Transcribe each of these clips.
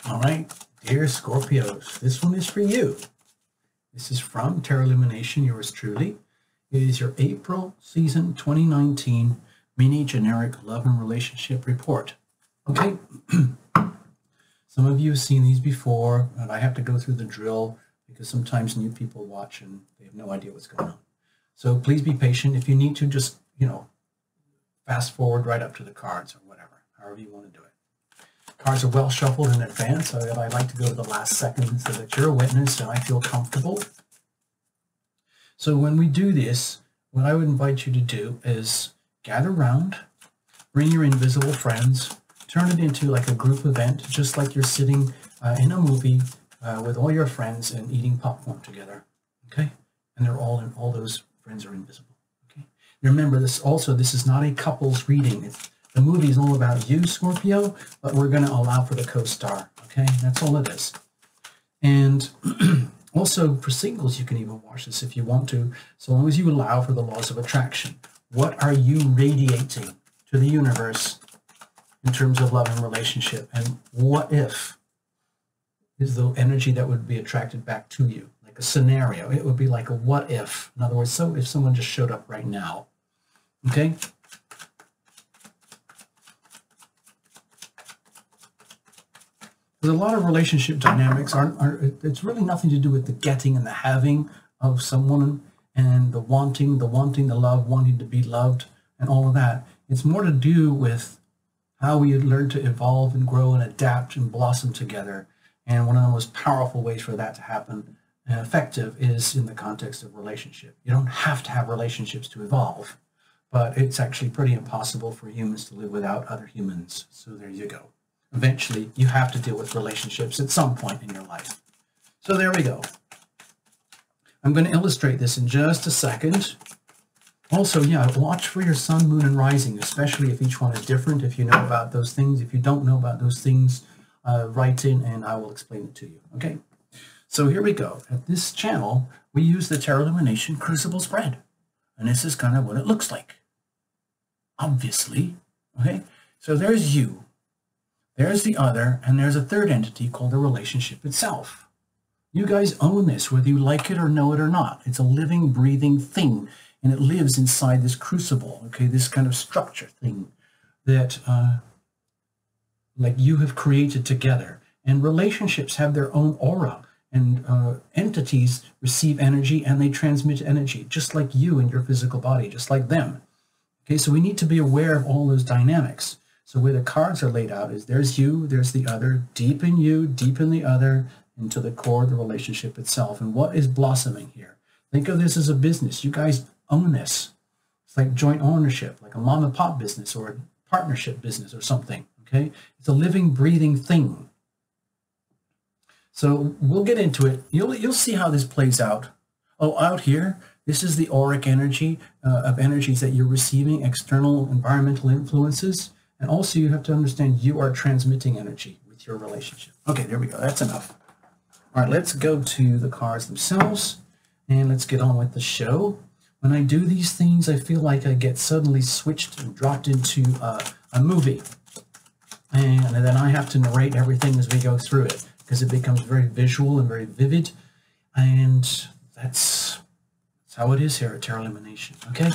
All right, dear Scorpios, this one is for you. This is from Tarot Lumination, yours truly. It is your April season 2019 mini generic love and relationship report. Okay, some of you have seen these before, but I have to go through the drill because sometimes new people watch and they have no idea what's going on. So please be patient. If you need to, just, fast forward right up to the cards or whatever, however you want to do it. Cards are well shuffled in advance, so I like to go to the last second so that you're a witness and I feel comfortable. So when we do this, what I would invite you to do is gather round, bring your invisible friends, turn it into like a group event, just like you're sitting in a movie with all your friends and eating popcorn together, okay? And all those friends are invisible, okay? Remember, this is not a couples reading. The movie is all about you, Scorpio, but we're going to allow for the co-star, okay? That's all it is. And also for singles, you can even watch this if you want to, so long as you allow for the laws of attraction. What are you radiating to the universe in terms of love and relationship? And what if is the energy that would be attracted back to you? Like a scenario. It would be like a what if. In other words, so if someone just showed up right now, okay? There's a lot of relationship dynamics it's really nothing to do with the getting and the having of someone and the wanting, the love, wanting to be loved and all of that. It's more to do with how we learn to evolve and grow and adapt and blossom together. And one of the most powerful ways for that to happen and effective is in the context of relationship. You don't have to have relationships to evolve, but it's actually pretty impossible for humans to live without other humans. So there you go. Eventually, you have to deal with relationships at some point in your life. So there we go. I'm going to illustrate this in just a second. Also, yeah, watch for your sun, moon, and rising, especially if each one is different, if you know about those things. If you don't know about those things, write in and I will explain it to you. Okay, so here we go. At this channel, we use the Tarot Lumination Crucible Spread. And this is kind of what it looks like. Obviously. Okay, so there's you. There's the other, and there's a third entity called the relationship itself. You guys own this, whether you like it or know it or not. It's a living, breathing thing, and it lives inside this crucible, okay, this kind of structure thing that like you have created together. And relationships have their own aura, and entities receive energy and they transmit energy, just like you and your physical body, just like them. Okay, so we need to be aware of all those dynamics. So where the cards are laid out is there's you, there's the other, deep in you, deep in the other, into the core of the relationship itself. And what is blossoming here? Think of this as a business. You guys own this. It's like joint ownership, like a mom and pop business or a partnership business or something, okay? It's a living, breathing thing. So we'll get into it. You'll see how this plays out. Oh, out here, this is the auric energy of energies that you're receiving, external environmental influences. And also you have to understand you are transmitting energy with your relationship. Okay, there we go. That's enough. All right, let's go to the cards themselves and let's get on with the show. When I do these things, I feel like I get suddenly switched and dropped into a movie. And then I have to narrate everything as we go through it because it becomes very visual and very vivid. And that's how it is here at Tarot Lumination, okay?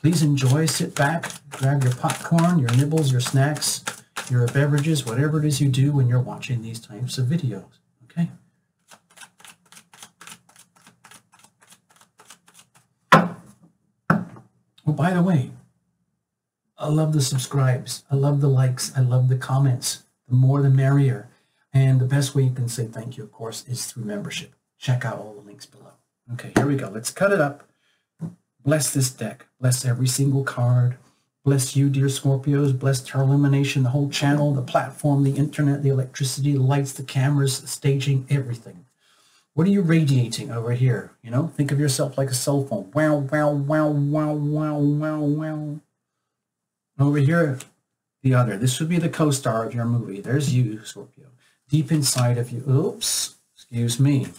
Please enjoy, sit back, grab your popcorn, your nibbles, your snacks, your beverages, whatever it is you do when you're watching these types of videos, okay? Oh, by the way, I love the subscribes. I love the likes. I love the comments. The more the merrier. And the best way you can say thank you, of course, is through membership. Check out all the links below. Okay, here we go. Let's cut it up. Bless this deck. Bless every single card. Bless you, dear Scorpios. Bless Tarot Lumination, the whole channel, the platform, the internet, the electricity, the lights, the cameras, the staging, everything. What are you radiating over here? You know, think of yourself like a cell phone. Wow, wow, wow, wow, wow, wow, wow. Over here, the other. This would be the co-star of your movie. There's you, Scorpio. Deep inside of you. Oops, excuse me.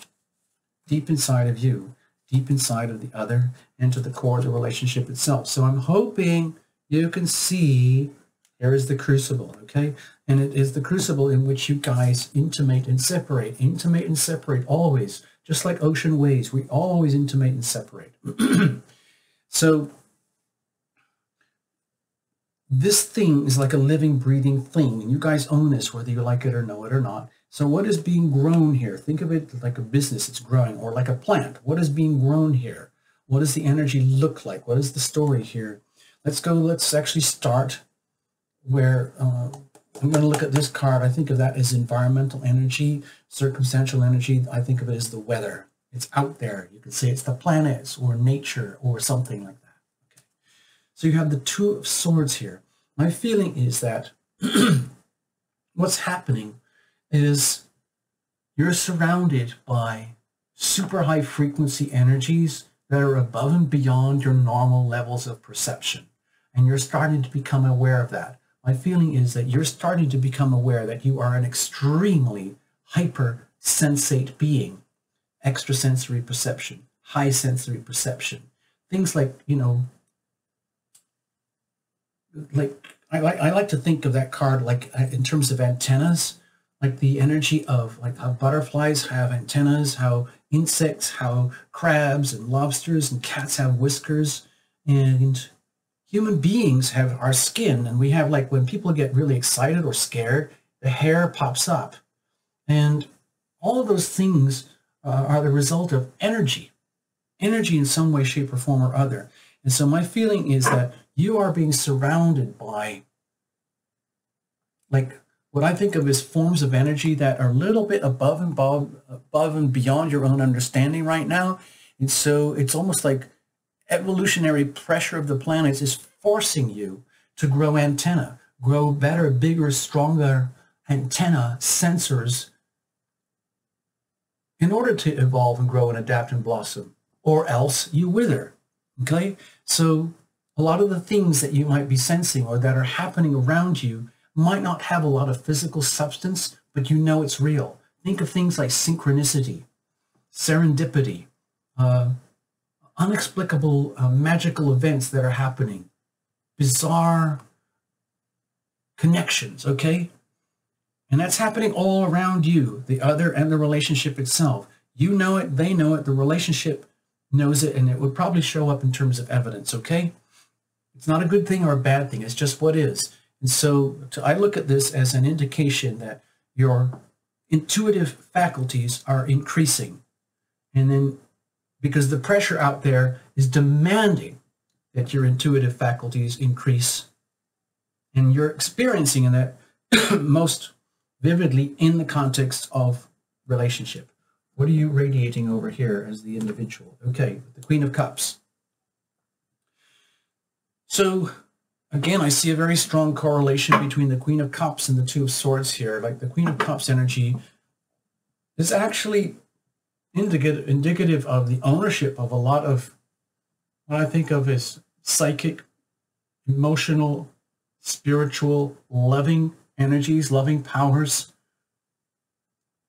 Deep inside of you. Deep inside of the other, and to the core of the relationship itself. So I'm hoping you can see, here is the crucible, okay? And it is the crucible in which you guys intimate and separate always. Just like ocean waves, we always intimate and separate. So this thing is like a living, breathing thing, and you guys own this, whether you like it or know it or not. So what is being grown here? Think of it like a business that's growing, or like a plant. What is being grown here? What does the energy look like? What is the story here? Let's actually start where I'm going to look at this card. I think of that as environmental energy, circumstantial energy. I think of it as the weather. It's out there. You could say it's the planets or nature or something like that. Okay. So you have the Two of Swords here. My feeling is that what's happening is you're surrounded by super high frequency energies that are above and beyond your normal levels of perception. And you're starting to become aware of that. My feeling is that you're starting to become aware that you are an extremely hyper-sensate being. Extrasensory perception, high sensory perception. Things like, you know, like I like to think of that card like in terms of antennas, like the energy of like how butterflies have antennas, how insects, how crabs and lobsters and cats have whiskers, and human beings have our skin, and we have, like, when people get really excited or scared, the hair pops up. And all of those things are the result of energy in some way, shape, or form or other. And so my feeling is that you are being surrounded by, like, what I think of as forms of energy that are a little bit above and beyond your own understanding right now. And so it's almost like evolutionary pressure of the planets is forcing you to grow antenna, grow better, bigger, stronger antenna sensors in order to evolve and grow and adapt and blossom, or else you wither. Okay? So a lot of the things that you might be sensing or that are happening around you might not have a lot of physical substance, but you know it's real. Think of things like synchronicity, serendipity, unexplicable magical events that are happening, bizarre connections, okay? And that's happening all around you, the other and the relationship itself. You know it, they know it, the relationship knows it, and it would probably show up in terms of evidence, okay? It's not a good thing or a bad thing, it's just what is. And so I look at this as an indication that your intuitive faculties are increasing. And then because the pressure out there is demanding that your intuitive faculties increase. And you're experiencing that most vividly in the context of relationship. What are you radiating over here as the individual? Okay, the Queen of Cups. So again, I see a very strong correlation between the Queen of Cups and the Two of Swords here. Like the Queen of Cups energy is actually indicative of the ownership of a lot of what I think of as psychic, emotional, spiritual, loving energies, loving powers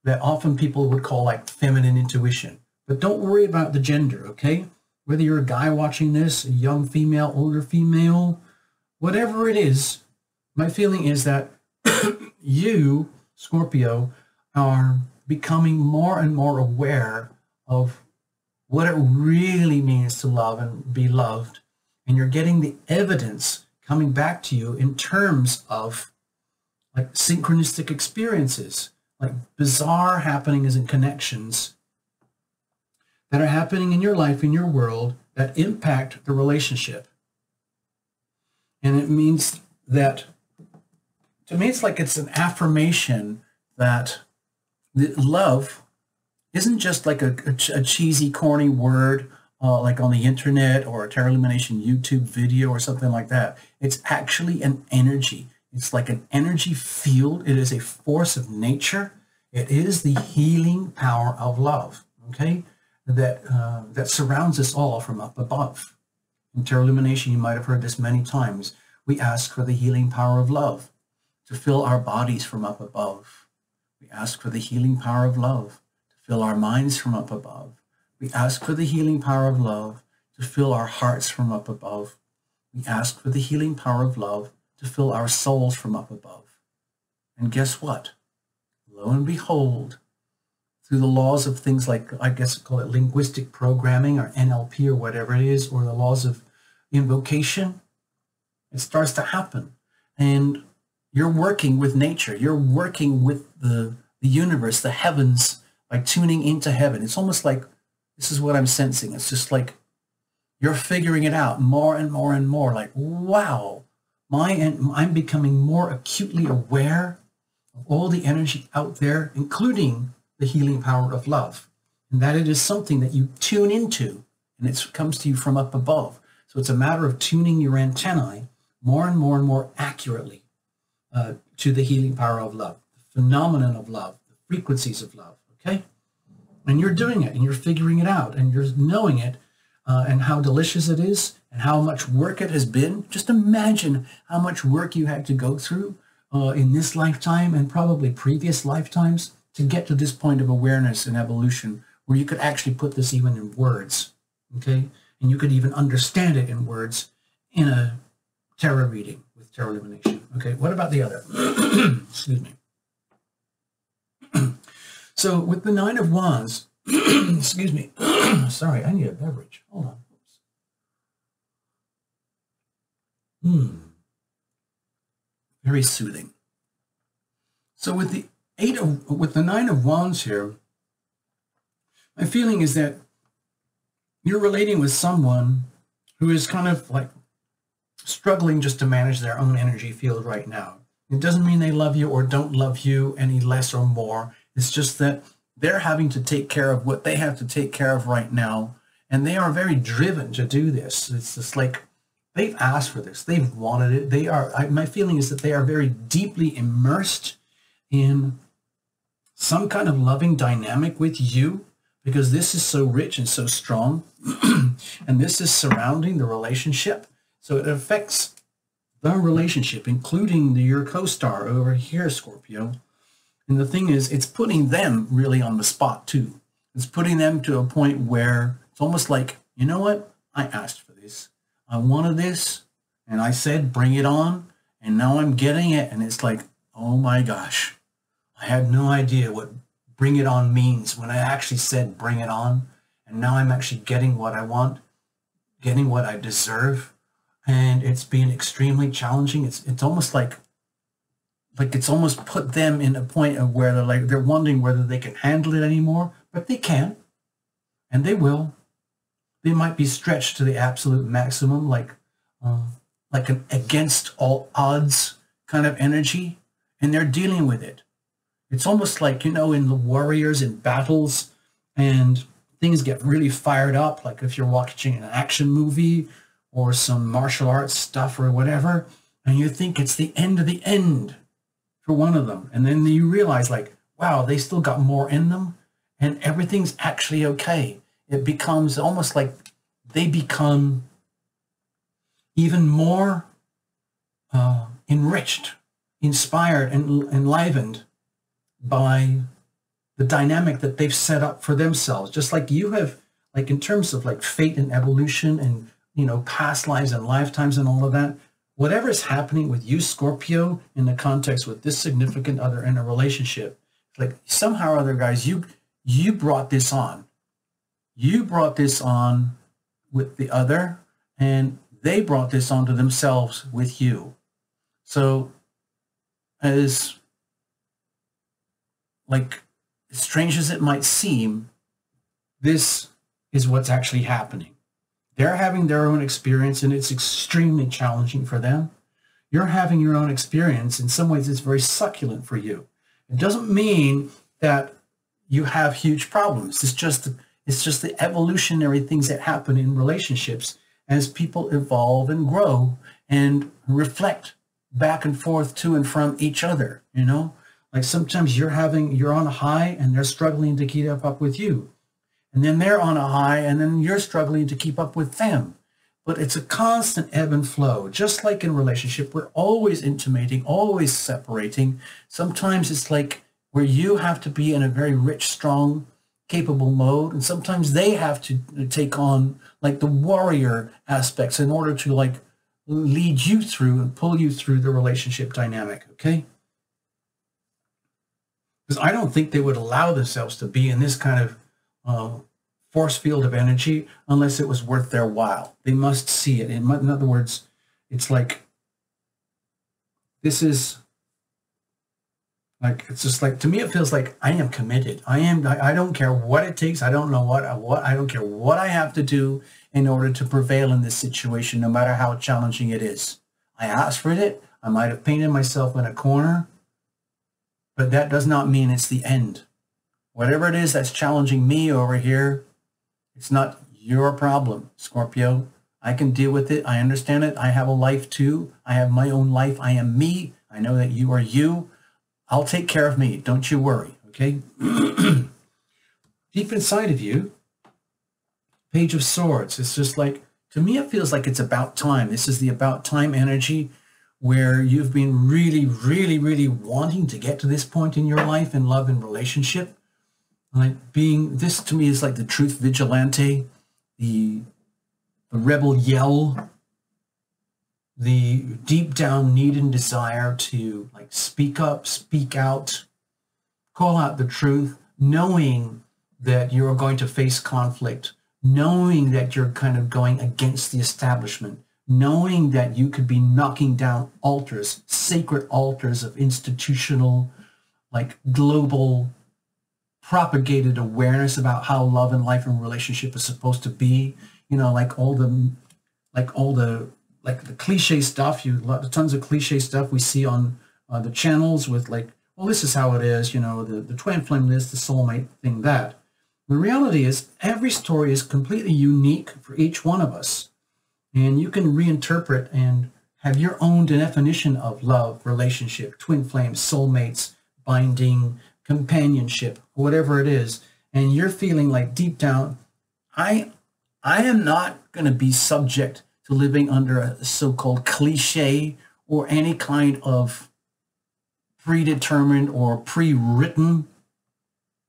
that often people would call like feminine intuition. But don't worry about the gender, okay? Whether you're a guy watching this, a young female, older female, whatever it is, my feeling is that you, Scorpio, are becoming more and more aware of what it really means to love and be loved. And you're getting the evidence coming back to you in terms of like synchronistic experiences, like bizarre happenings and connections that are happening in your life, in your world, that impact the relationship. And it means that, to me, it's like it's an affirmation that love isn't just like a cheesy, corny word like on the internet or a Tarot Lumination YouTube video or something like that. It's actually an energy. It's like an energy field. It is a force of nature. It is the healing power of love, okay, that surrounds us all from up above. In Tarot Lumination, you might have heard this many times. We ask for the healing power of love to fill our bodies from up above. We ask for the healing power of love to fill our minds from up above. We ask for the healing power of love to fill our hearts from up above. We ask for the healing power of love to fill our souls from up above. And guess what? Lo and behold, through the laws of things like, I guess call it linguistic programming or NLP or whatever it is, or the laws of invocation, it starts to happen. And you're working with nature. You're working with the universe, the heavens, by tuning into heaven. It's almost like, this is what I'm sensing. It's just like you're figuring it out more and more and more. Like, wow, I'm becoming more acutely aware of all the energy out there, including the healing power of love. And that it is something that you tune into, and it comes to you from up above. So it's a matter of tuning your antennae more and more and more accurately to the healing power of love, the phenomenon of love, the frequencies of love, okay? And you're doing it, and you're figuring it out, and you're knowing it, and how delicious it is, and how much work it has been. Just imagine how much work you had to go through in this lifetime and probably previous lifetimes to get to this point of awareness and evolution where you could actually put this even in words, okay? And you could even understand it in words in a tarot reading with tarot illumination. Okay, what about the other? Excuse me. So with the Nine of Wands, excuse me, sorry, I need a beverage. Hold on. Very soothing. So with the Nine of Wands here, my feeling is that you're relating with someone who is kind of like struggling just to manage their own energy field right now. It doesn't mean they love you or don't love you any less or more. It's just that they're having to take care of what they have to take care of right now. And they are very driven to do this. It's just like they've asked for this. They've wanted it. They are, my feeling is that they are very deeply immersed in some kind of loving dynamic with you, because this is so rich and so strong. And this is surrounding the relationship. So it affects the relationship, including your co-star over here, Scorpio. And the thing is, it's putting them really on the spot too. It's putting them to a point where it's almost like, you know what? I asked for this. I wanted this. And I said, bring it on. And now I'm getting it. And it's like, oh my gosh. I had no idea what bring it on means when I actually said bring it on. And now I'm actually getting what I want, getting what I deserve. And it's been extremely challenging. It's almost like it's almost put them in a point of where they're wondering whether they can handle it anymore, but they can, and they will. They might be stretched to the absolute maximum, like an against all odds kind of energy, and they're dealing with it. It's almost like, you know, in the warriors in battles, and things get really fired up, like if you're watching an action movie or some martial arts stuff or whatever, and you think it's the end of the end for one of them. And then you realize, like, wow, they still got more in them, and everything's actually okay. It becomes almost like they become even more enriched, inspired, and enlivened by the dynamic that they've set up for themselves. Just like you have, like in terms of like fate and evolution and, you know, past lives and lifetimes and all of that, whatever is happening with you, Scorpio, in the context with this significant other in a relationship, like somehow or other, guys, you brought this on. You brought this on with the other, and they brought this onto themselves with you. So as like strange as it might seem, this is what's actually happening. They're having their own experience, and it's extremely challenging for them. You're having your own experience. In some ways, it's very succulent for you. It doesn't mean that you have huge problems. It's just the evolutionary things that happen in relationships as people evolve and grow and reflect back and forth to and from each other, you know? Like sometimes you're on a high and they're struggling to keep up with you. And then they're on a high and then you're struggling to keep up with them. But it's a constant ebb and flow. Just like in relationship, we're always intimating, always separating. Sometimes it's like where you have to be in a very rich, strong, capable mode. And sometimes they have to take on like the warrior aspects in order to like lead you through and pull you through the relationship dynamic, okay? Because I don't think they would allow themselves to be in this kind of force field of energy unless it was worth their while. They must see it. In other words, it's like, this is like, it's just like, to me, it feels like I am committed. I don't care what it takes. I don't know I don't care what I have to do in order to prevail in this situation, no matter how challenging it is. I asked for it. I might have painted myself in a corner, but that does not mean it's the end. Whatever it is that's challenging me over here, it's not your problem, Scorpio. I can deal with it. I understand it. I have a life too. I have my own life. I am me. I know that you are you. I'll take care of me. Don't you worry, okay? Deep inside of you, Page of Swords. It's just like, to me, it feels like it's about time. This is the about time energy where you've been really, really, really wanting to get to this point in your life in love and relationship. Like being, this to me is like the truth vigilante, the rebel yell, the deep down need and desire to like speak up, speak out, call out the truth, knowing that you're going to face conflict, knowing that you're kind of going against the establishment, knowing that you could be knocking down altars, sacred altars of institutional, like global propagated awareness about how love and life and relationship is supposed to be. You know, like all the cliche stuff, tons of cliche stuff we see on the channels with like, well, this is how it is, you know, the twin flame this, the soulmate thing, that. The reality is every story is completely unique for each one of us. And you can reinterpret and have your own definition of love, relationship, twin flames, soulmates, binding, companionship, whatever it is. And you're feeling like deep down, I am not going to be subject to living under a so-called cliche or any kind of predetermined or pre-written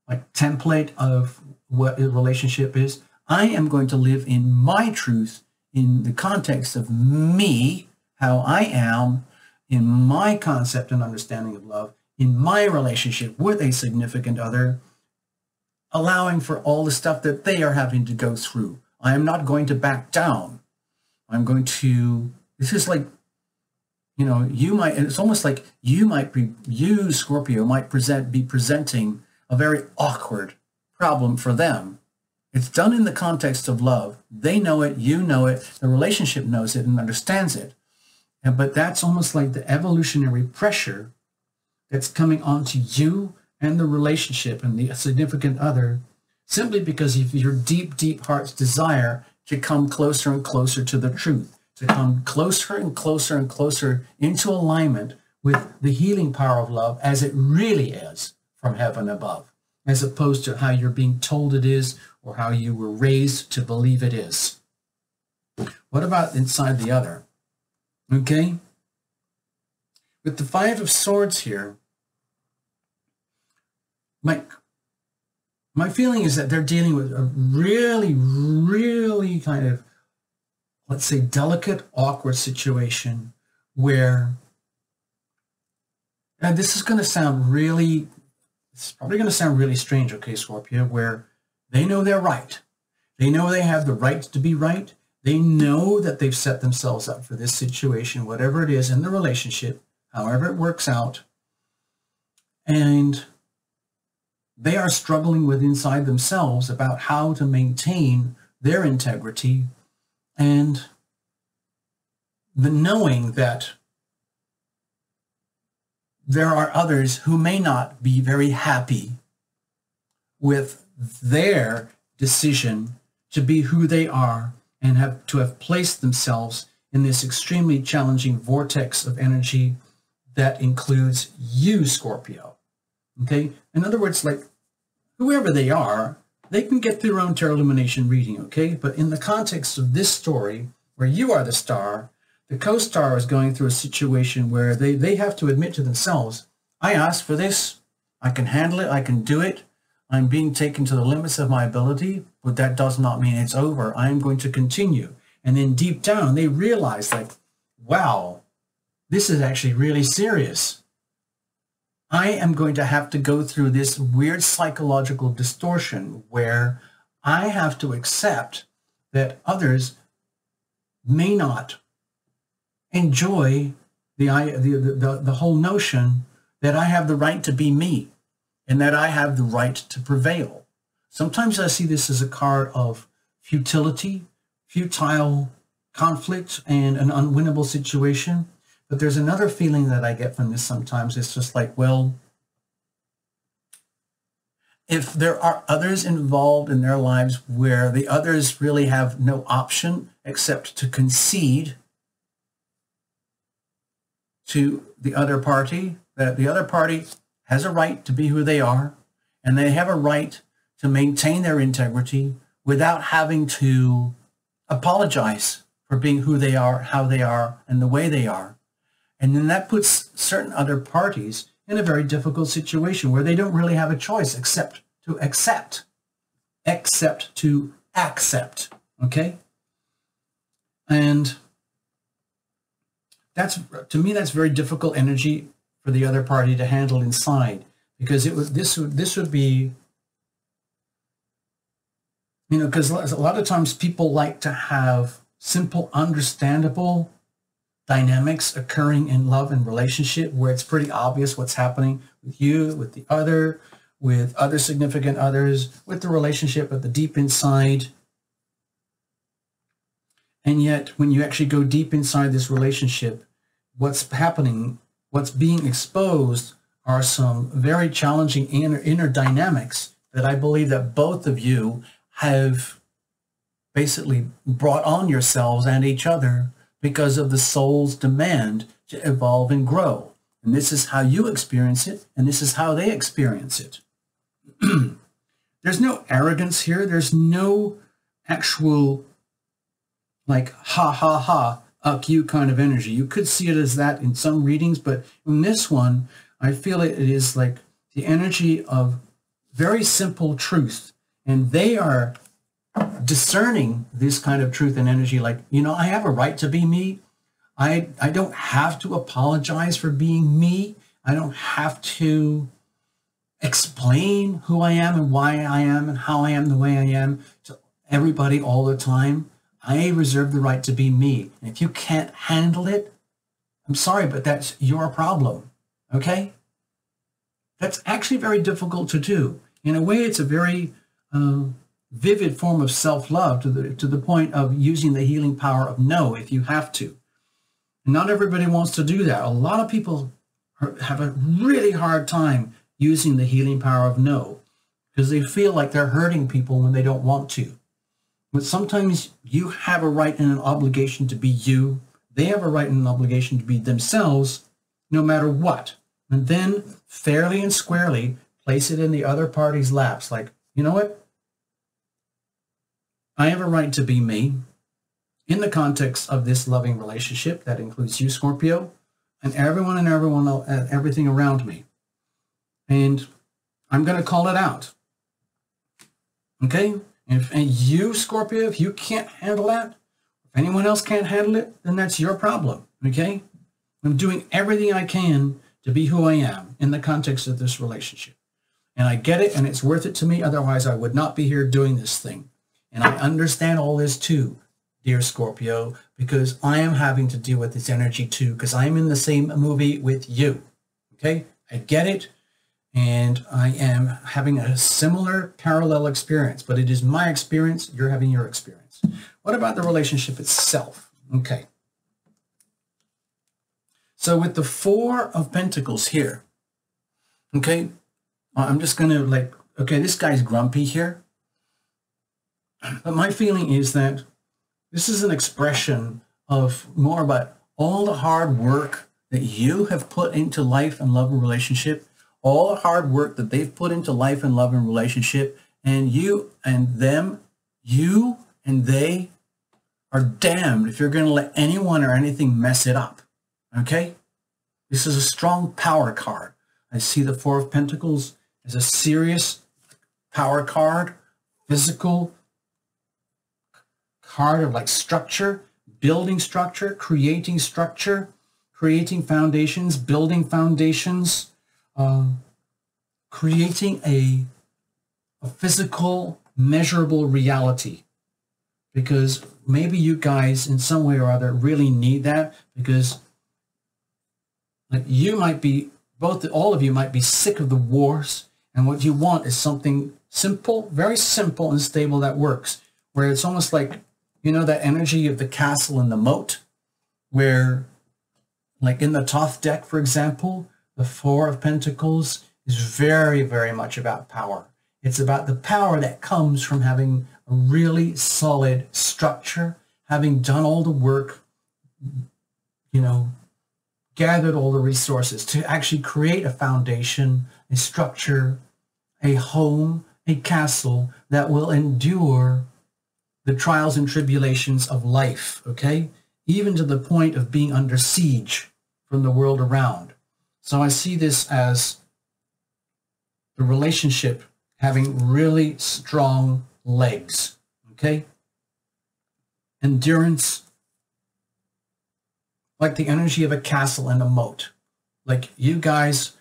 like template of what a relationship is. I am going to live in my truth in the context of me, how I am, in my concept and understanding of love, in my relationship with a significant other, allowing for all the stuff that they are having to go through. I am not going to back down. I'm going to, this is like, you know, it's almost like you, Scorpio, might be presenting a very awkward problem for them. It's done in the context of love. They know it, you know it, the relationship knows it and understands it. But that's almost like the evolutionary pressure that's coming onto you and the relationship and the significant other, simply because of your deep, deep heart's desire to come closer and closer to the truth, to come closer and closer and closer into alignment with the healing power of love as it really is from heaven above, as opposed to how you're being told it is or how you were raised to believe it is. What about inside the other? Okay? With the Five of Swords here, my feeling is that they're dealing with a really, really kind of, let's say, delicate, awkward situation where, and this is going to sound really, it's probably going to sound really strange, okay, Scorpio, where they know they're right. They know they have the right to be right. They know that they've set themselves up for this situation, whatever it is in the relationship, however it works out. And they are struggling with inside themselves about how to maintain their integrity and the knowing that there are others who may not be very happy with their decision to be who they are and have placed themselves in this extremely challenging vortex of energy that includes you, Scorpio. Okay? In other words, like, whoever they are, they can get their own tarot illumination reading, okay? But in the context of this story, where you are the star, the co-star is going through a situation where they have to admit to themselves, I asked for this, I can handle it, I can do it, I'm being taken to the limits of my ability, but that does not mean it's over. I am going to continue. And then deep down, they realize, like, wow, this is actually really serious. I am going to have to go through this weird psychological distortion where I have to accept that others may not enjoy the whole notion that I have the right to be me and that I have the right to prevail. Sometimes I see this as a card of futility, futile conflict, and an unwinnable situation. But there's another feeling that I get from this sometimes. It's just like, well, if there are others involved in their lives where the others really have no option except to concede to the other party, that the other party has a right to be who they are, and they have a right to maintain their integrity without having to apologize for being who they are, how they are, and the way they are. And then that puts certain other parties in a very difficult situation where they don't really have a choice except to accept, okay? And that's, to me, that's very difficult energy for the other party to handle inside, because this would be, you know, because a lot of times people like to have simple, understandable dynamics occurring in love and relationship where it's pretty obvious what's happening with you, with the other, with other significant others, with the relationship at the deep inside. And yet, when you actually go deep inside this relationship, what's happening, what's being exposed are some very challenging inner dynamics that I believe that both of you have basically brought on yourselves and each other because of the soul's demand to evolve and grow. And this is how you experience it, and this is how they experience it. There's no arrogance here. There's no actual, like, ha, ha, ha, uck you kind of energy. You could see it as that in some readings, but in this one, I feel it is like the energy of very simple truth. And they are discerning this kind of truth and energy, like, you know, I have a right to be me. I don't have to apologize for being me. I don't have to explain who I am and why I am and how I am the way I am to everybody all the time. I reserve the right to be me. And if you can't handle it, I'm sorry, but that's your problem, okay? That's actually very difficult to do. In a way, it's a very vivid form of self-love to the point of using the healing power of no if you have to. And not everybody wants to do that. A lot of people have a really hard time using the healing power of no because they feel like they're hurting people when they don't want to. But sometimes you have a right and an obligation to be you. They have a right and an obligation to be themselves no matter what. And then fairly and squarely place it in the other party's laps. Like, you know what? I have a right to be me in the context of this loving relationship that includes you, Scorpio, and everything around me. And I'm going to call it out. Okay? And you, Scorpio, if you can't handle that, if anyone else can't handle it, then that's your problem. Okay? I'm doing everything I can to be who I am in the context of this relationship. And I get it, and it's worth it to me. Otherwise, I would not be here doing this thing. And I understand all this too, dear Scorpio, because I am having to deal with this energy too, because I'm in the same movie with you. Okay? I get it. And I am having a similar parallel experience, but it is my experience. You're having your experience. What about the relationship itself? Okay. So with the Four of Pentacles here, okay, I'm just going to okay, this guy's grumpy here. But my feeling is that this is an expression of more about all the hard work that you have put into life and love and relationship, all the hard work that they've put into life and love and relationship, and you and them, you and they are damned if you're going to let anyone or anything mess it up. Okay? This is a strong power card. I see the Four of Pentacles as a serious power card, physical card of like structure, building structure, creating foundations, building foundations, creating a physical, measurable reality. Because maybe you guys, in some way or other, really need that, because like you might be, all of you might be sick of the wars, and what you want is something simple, very simple and stable that works, where it's almost like, you know, that energy of the castle and the moat, where, like in the Thoth deck, for example, the Four of Pentacles is very, very much about power. It's about the power that comes from having a really solid structure, having done all the work, you know, gathered all the resources to actually create a foundation, a structure, a home, a castle that will endure the trials and tribulations of life, okay? Even to the point of being under siege from the world around. So I see this as the relationship having really strong legs, okay? Endurance, like the energy of a castle and a moat. Like you guys,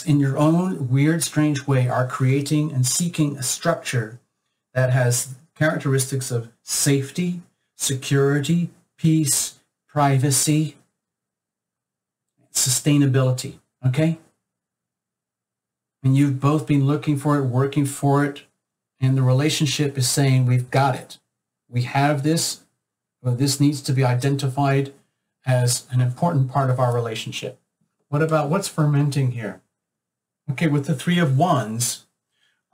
in your own weird, strange way, are creating and seeking a structure that has characteristics of safety, security, peace, privacy, sustainability, okay? And you've both been looking for it, working for it, and the relationship is saying, we've got it. We have this, but this needs to be identified as an important part of our relationship. What about what's fermenting here? Okay, with the Three of Wands,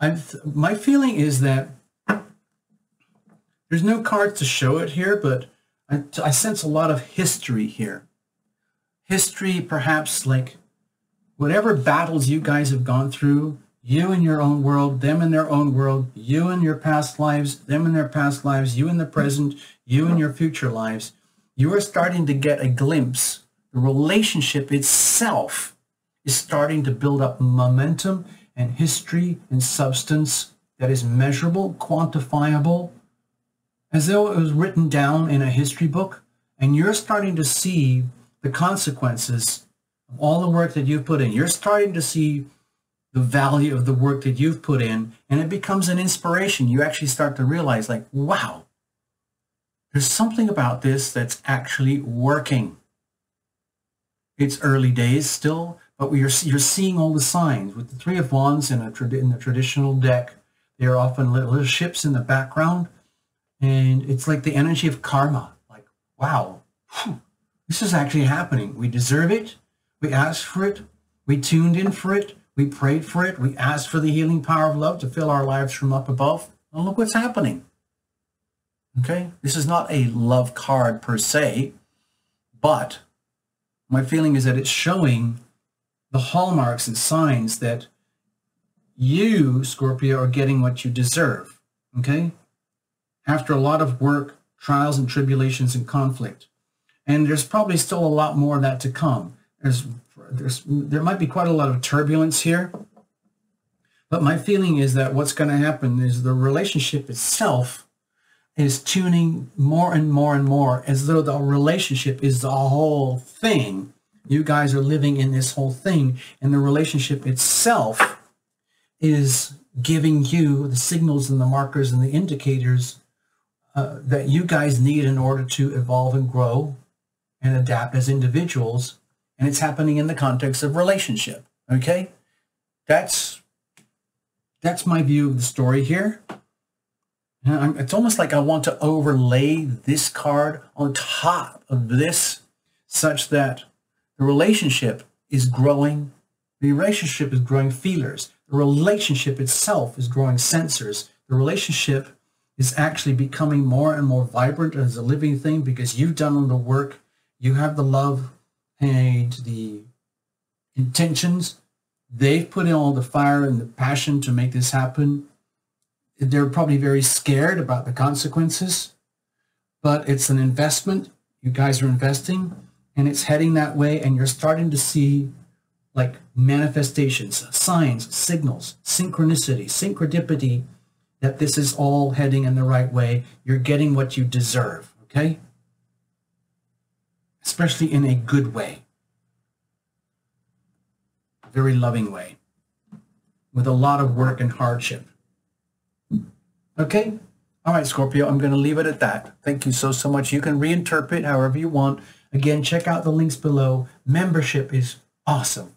my feeling is that there's no cards to show it here, but I sense a lot of history here. History, perhaps like whatever battles you guys have gone through, you in your own world, them in their own world, you in your past lives, them in their past lives, you in the present, you in your future lives, you are starting to get a glimpse. The relationship itself is starting to build up momentum and history and substance that is measurable, quantifiable, as though it was written down in a history book, and you're starting to see the consequences of all the work that you've put in. You're starting to see the value of the work that you've put in, and it becomes an inspiration. You actually start to realize, like, wow, there's something about this that's actually working. It's early days still, but you're seeing all the signs. With the Three of Wands in the traditional deck, they are often little ships in the background, and it's like the energy of karma. Like, wow, this is actually happening. We deserve it. We asked for it. We tuned in for it. We prayed for it. We asked for the healing power of love to fill our lives from up above. And look what's happening. Okay? This is not a love card per se, but my feeling is that it's showing the hallmarks and signs that you, Scorpio, are getting what you deserve. Okay? After a lot of work, trials and tribulations and conflict. And there's probably still a lot more of that to come. There might be quite a lot of turbulence here. But my feeling is that what's going to happen is the relationship itself is tuning more and more and more, as though the relationship is the whole thing. You guys are living in this whole thing, and the relationship itself is giving you the signals and the markers and the indicators that you guys need in order to evolve and grow and adapt as individuals. And it's happening in the context of relationship. Okay? That's my view of the story here. And it's almost like I want to overlay this card on top of this, such that the relationship is growing. The relationship is growing feelers. The relationship itself is growing sensors. The relationship is actually becoming more and more vibrant as a living thing, because you've done all the work. You have the love and the intentions. They've put in all the fire and the passion to make this happen. They're probably very scared about the consequences, but it's an investment. You guys are investing, and it's heading that way, and you're starting to see like manifestations, signs, signals, synchronicity, synchrodipity, that this is all heading in the right way. You're getting what you deserve, okay? Especially in a good way. very loving way with a lot of work and hardship. Okay? All right, Scorpio, I'm going to leave it at that. Thank you so much. You can reinterpret however you want. Again, check out the links below. Membership is awesome.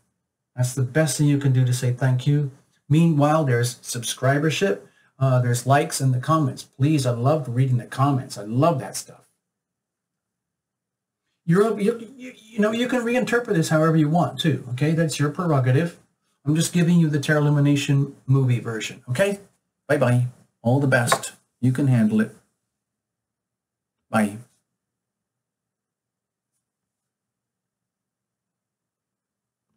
That's the best thing you can do to say thank you. Meanwhile, there's subscribership. There's likes in the comments. Please, I love reading the comments. I love that stuff. You know, you can reinterpret this however you want too. Okay, that's your prerogative. I'm just giving you the Tarot Lumination movie version. Okay, bye-bye. All the best. You can handle it. Bye.